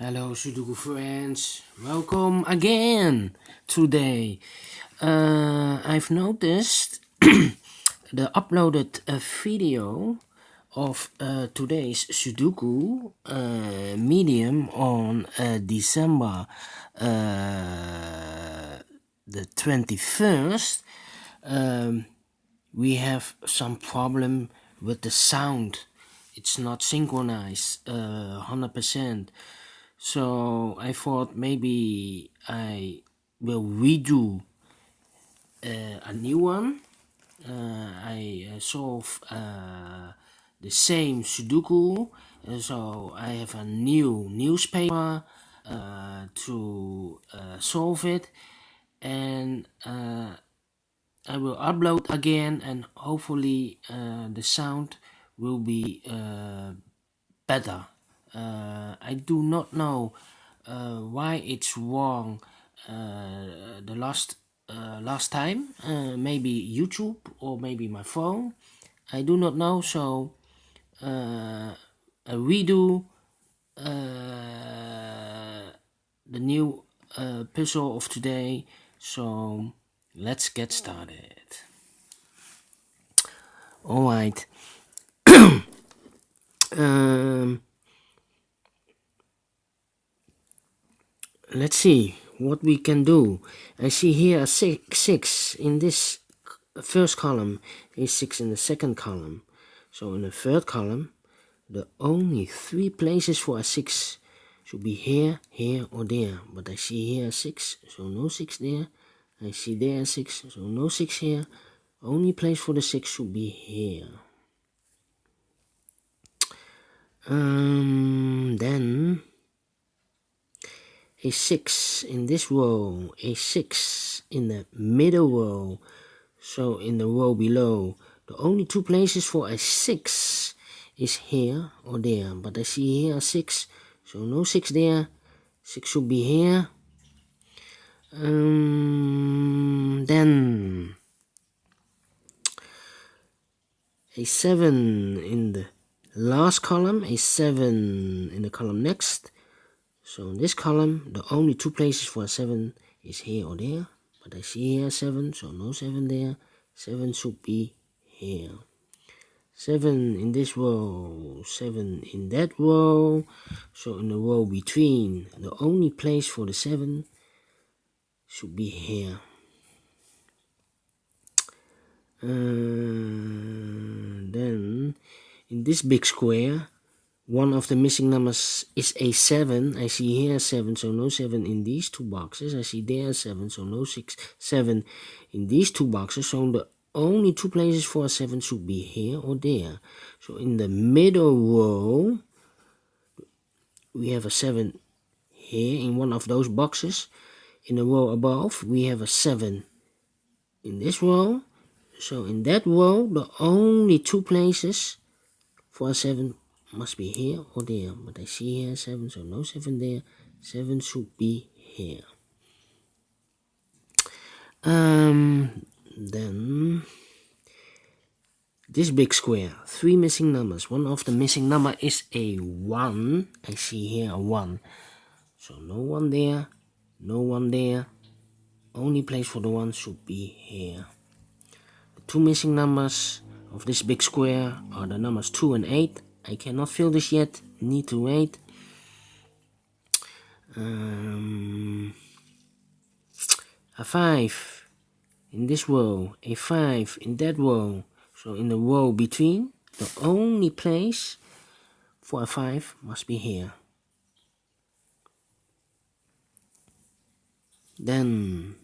Hello Sudoku friends, welcome again today. I've noticed the uploaded video of today's Sudoku Medium on December the 21st. We have some problem with the sound. It's not synchronized 100%. So I thought maybe I will redo a new one. I solve the same Sudoku, so I have a new newspaper to solve it, and I will upload again, and hopefully the sound will be better. I do not know why it's wrong the last time. Maybe YouTube or maybe my phone. I do not know. So I redo the new puzzle of today. So let's get started. All right. Let's see what we can do. I see here a 6 in this first column, a 6 in the second column. So in the third column, the only 3 places for a 6 should be here, here or there. But I see here a 6, so no 6 there. I see there a 6, so no 6 here. Only place for the 6 should be here. Then a 6 in this row, a 6 in the middle row, so in the row below, the only 2 places for a 6 is here or there, but I see here a 6, so no 6 there, 6 should be here. Then a 7 in the last column, a 7 in the column next. So in this column, the only 2 places for a 7 is here or there. But I see here 7, so no 7 there. 7 should be here. 7 in this row, 7 in that row. So in the row between, the only place for the 7 should be here. Then in this big square, one of the missing numbers is a 7. I see here 7, so no 7 in these 2 boxes. I see there 7, so no 7 in these 2 boxes. So the only 2 places for a 7 should be here or there. So in the middle row, we have a 7 here in one of those boxes. In the row above, we have a 7 in this row. So in that row, the only 2 places for a 7 must be here or there, but I see here 7, so no 7 there. 7 should be here. Then this big square, 3 missing numbers. One of the missing number is a 1. I see here a 1, so no 1 there, no 1 there. Only place for the 1 should be here. The 2 missing numbers of this big square are the numbers 2 and 8. I cannot fill this yet, need to wait. A 5 in this row, a 5 in that row. So in the row between, the only place for a 5 must be here. Then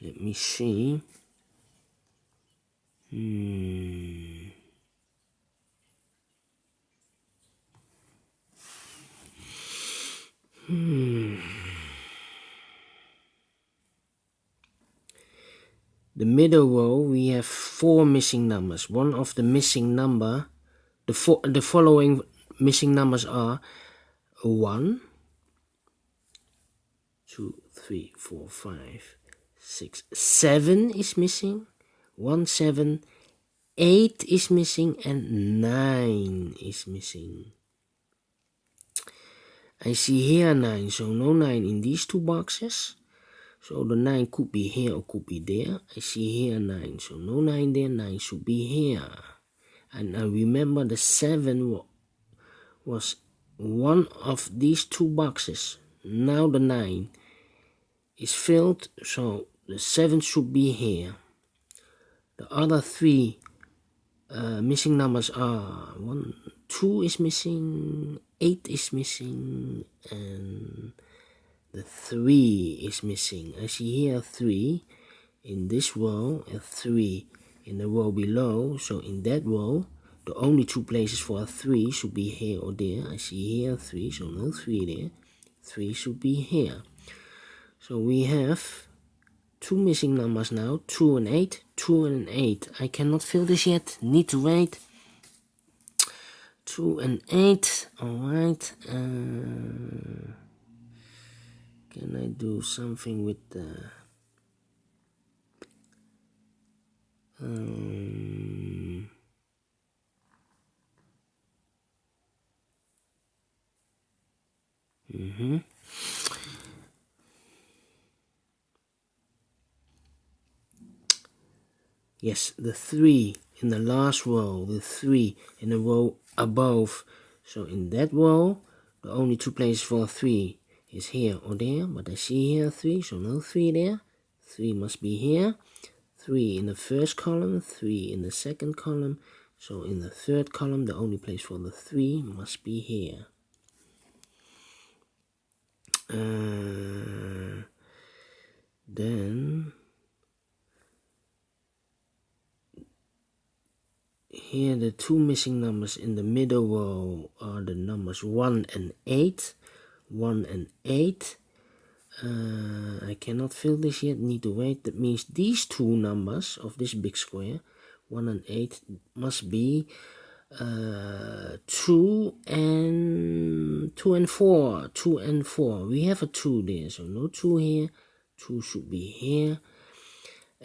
let me see. The middle row, we have 4 missing numbers. One of the missing number, the following missing numbers are 1, 2, 3, 4, 5, 6, 7 is missing. 1, 7, 8 is missing and 9 is missing. I see here 9, so no 9 in these two boxes. So the 9 could be here or could be there. I see here 9, so no 9 there, 9 should be here. And I remember the 7 was one of these two boxes. Now the 9 is filled, so the 7 should be here. The other 3 missing numbers are 2 is missing, 8 is missing, and the 3 is missing. I see here 3 in this row and 3 in the row below. So in that row, the only 2 places for a 3 should be here or there. I see here 3, so no 3 there. 3 should be here. So we have 2 missing numbers now, 2 and 8, 2 and 8. I cannot fill this yet, need to wait. 2 and 8, alright. Can I do something with the... Yes, the 3 in the last row, the 3 in the row above. So in that row, the only 2 places for 3 is here or there. But I see here 3, so no 3 there. 3 must be here. 3 in the first column, 3 in the second column. So in the third column, the only place for the 3 must be here. Then here the 2 missing numbers in the middle row are the numbers 1 and 8. 1 and 8. I cannot fill this yet, need to wait. That means these 2 numbers of this big square, 1 and 8, must be 2 and 4. 2 and 4. We have a 2 there, so no 2 here. 2 should be here.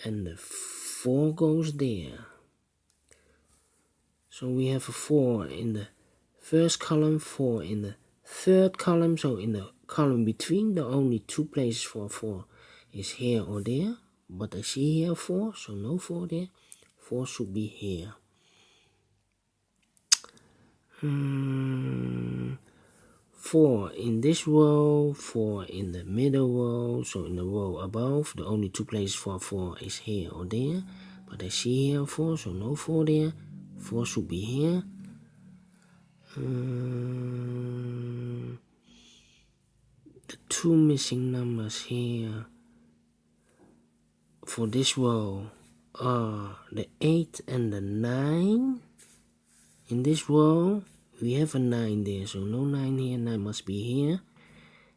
And the 4 goes there. So we have a 4 in the first column, 4 in the third column. So in the column between, the only 2 places for 4 is here or there. But I see here 4, so no 4 there. 4 should be here. 4 in this row, 4 in the middle row. So in the row above, the only 2 places for 4 is here or there. But I see here 4, so no 4 there. 4 should be here. The 2 missing numbers here for this row are the 8 and the 9. In this row, we have a 9 there, so no 9 here, 9 must be here.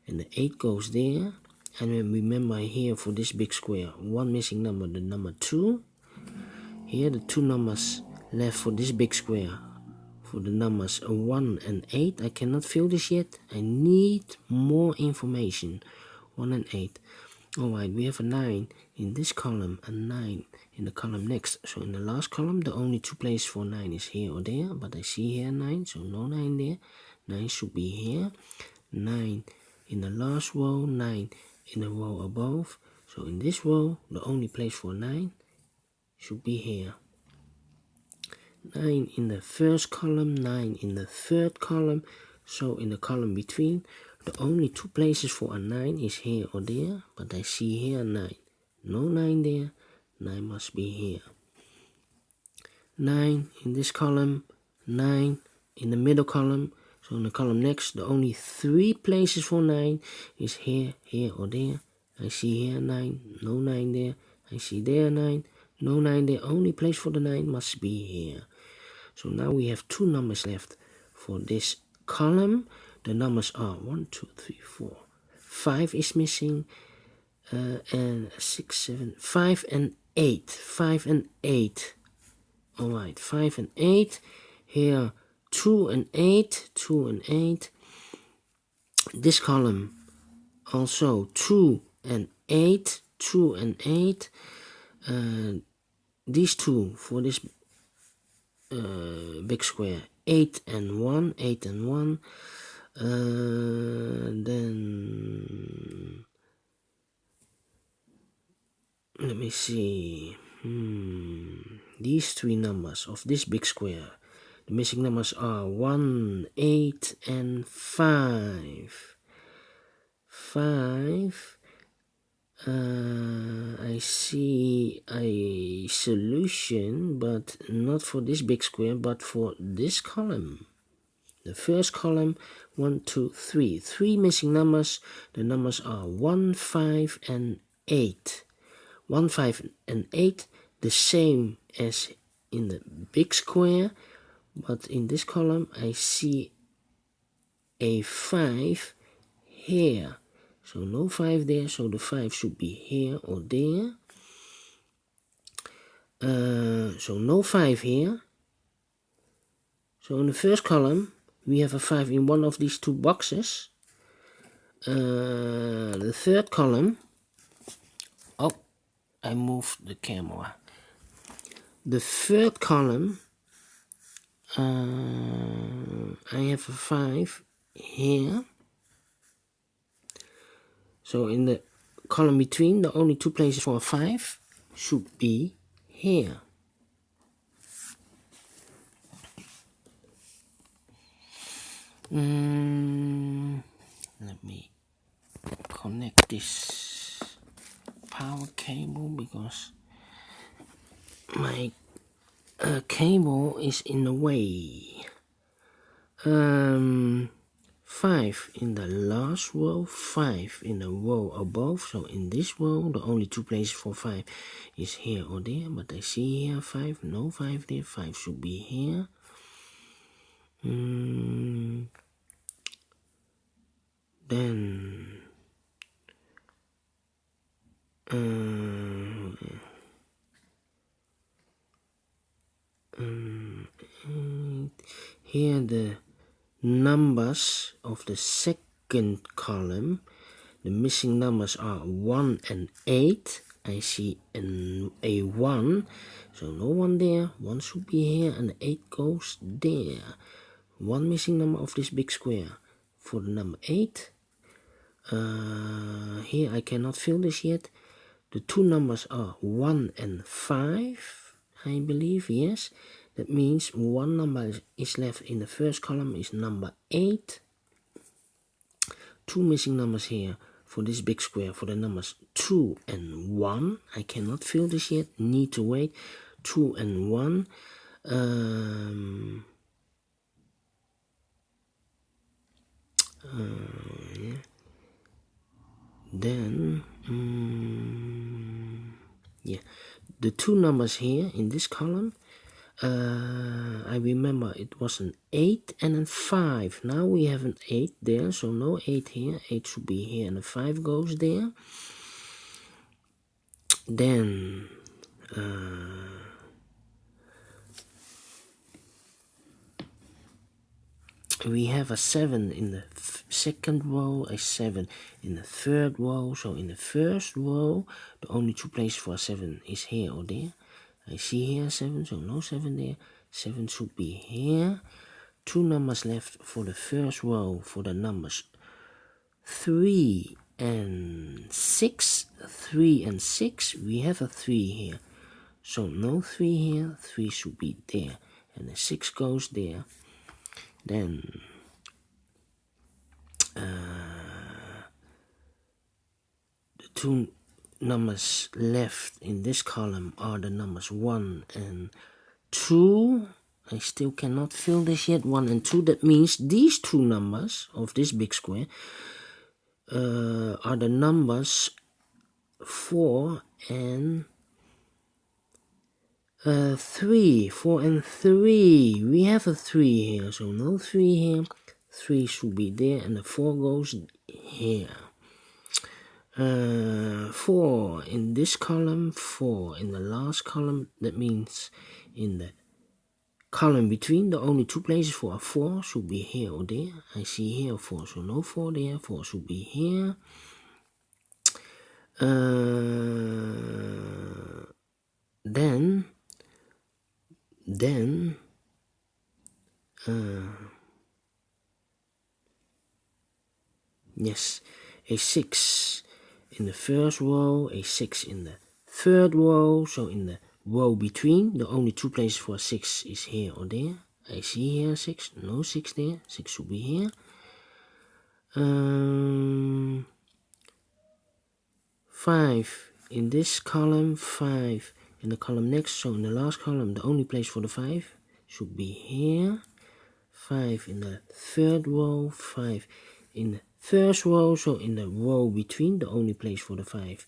And the 8 goes there. And then remember here for this big square, 1 missing number, the number 2. Here the 2 numbers left for this big square, for the numbers 1 and 8. I cannot fill this yet. I need more information. 1 and 8. Alright, we have a 9 in this column, a 9 in the column next. So in the last column, the only 2 places for 9 is here or there. But I see here 9, so no 9 there. 9 should be here. 9 in the last row, 9 in the row above. So in this row, the only place for 9 should be here. 9 in the first column, 9 in the third column. So in the column between, the only 2 places for a 9 is here or there. But I see here 9. No 9 there. 9 must be here. 9 in this column, 9 in the middle column. So in the column next, the only 3 places for 9 is here, here or there. I see here 9, no 9 there. I see there 9, no 9 there. Only place for the 9 must be here. So now we have 2 numbers left for this column. The numbers are 1, 2, 3, 4. 5 is missing. And 6, 7, 5 and 8. 5 and 8. Alright, 5 and 8. Here 2 and 8. 2 and 8. This column also 2 and 8. 2 and 8. These 2 for this big square 8 and 1, 8 and 1. Then let me see. These three numbers of this big square, the missing numbers are 1, 8, and 5. 5. I see a solution, but not for this big square, but for this column. The first column, 1, 2, 3. 3 missing numbers. The numbers are 1, 5, and 8. 1, 5, and 8, the same as in the big square, but in this column I see a 5 here. So no 5 there, so the 5 should be here or there. So no 5 here. So in the first column, we have a 5 in one of these two boxes. The third column, oh, I moved the camera. The third column, I have a 5 here. So in the column between, the only two places for a 5 should be here. Let me connect this power cable because my cable is in the way. 5 in the last row, 5 in the row above. So in this row, the only two places for 5 is here or there. But I see here 5, no 5 there. 5 should be here. Then here the numbers of the second column, the missing numbers are 1 and 8. I see a 1, so no 1 there. 1 should be here and the 8 goes there. One missing number of this big square for the number 8. Here I cannot fill this yet. The two numbers are 1 and 5, I believe, yes. That means one number is left in the first column is number 8. Two missing numbers here for this big square for the numbers 2 and 1. I cannot fill this yet, need to wait. 2 and 1. Yeah. Then yeah, the two numbers here in this column, I remember it was an 8 and a 5. Now we have an 8 there, so no 8 here. 8 should be here and a 5 goes there. Then we have a 7 in the second row, a 7 in the third row. So in the first row, the only two places for a 7 is here or there. I see here 7, so no 7 there. 7 should be here. Two numbers left for the first row for the numbers 3 and 6. 3 and 6, we have a 3 here. So no 3 here, 3 should be there. And the 6 goes there. Then the two numbers left in this column are the numbers 1 and 2. I still cannot fill this yet. 1 and 2. That means these two numbers of this big square are the numbers 4 and 3. 4 and 3. We have a 3 here, so no 3 here. 3 should be there, and the 4 goes here. 4 in this column, 4 in the last column. That means in the column between, the only two places for a 4 should be here or there. I see here 4, so no 4 there. 4 should be here. Then Yes, a 6 in the first row, a 6 in the third row. So in the row between, the only two places for 6 is here or there. I see here 6, no 6 there, 6 should be here. 5 in this column, 5 in the column next. So in the last column, the only place for the 5 should be here. 5 in the third row, 5 in the first row. So in the row between, the only place for the 5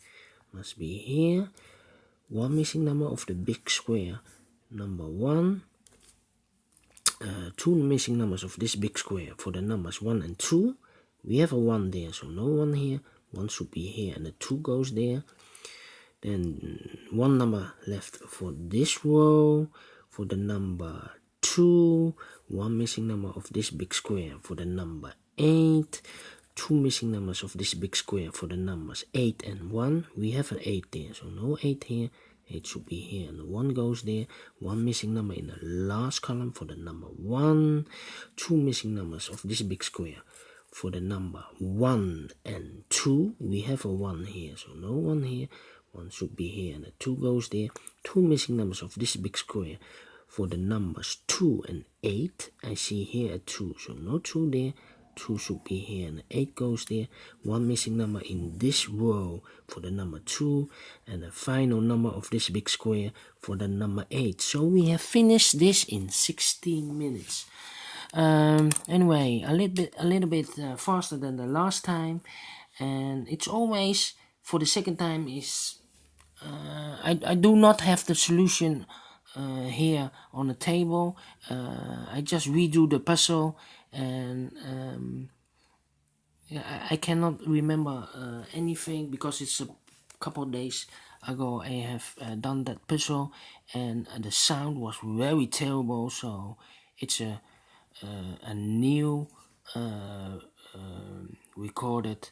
must be here. One missing number of the big square, number 1. Two missing numbers of this big square for the numbers 1 and 2. We have a 1 there, so no 1 here. 1 should be here and the 2 goes there. Then one number left for this row for the number 2. One missing number of this big square for the number 8. Two missing numbers of this big square for the numbers 8 and 1. We have an 8 there, so no 8 here. 8 should be here and the 1 goes there. One missing number in the last column for the number 1. Two missing numbers of this big square for the number 1 and 2. We have a 1 here, so no 1 here. 1 should be here and the 2 goes there. Two missing numbers of this big square for the numbers 2 and 8. I see here a 2, so no 2 there. 2 should be here and the 8 goes there. One missing number in this row for the number 2 and the final number of this big square for the number 8. So we have finished this in 16 minutes. Anyway, a little bit faster than the last time, and it's always for the second time is I do not have the solution here on the table. I just redo the puzzle, and I cannot remember anything because it's a couple of days ago I have done that puzzle, and the sound was very terrible. So it's a new recorded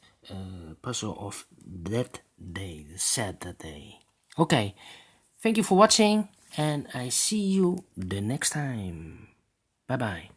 puzzle of that day, the Saturday. Okay, thank you for watching, and I see you the next time. Bye bye.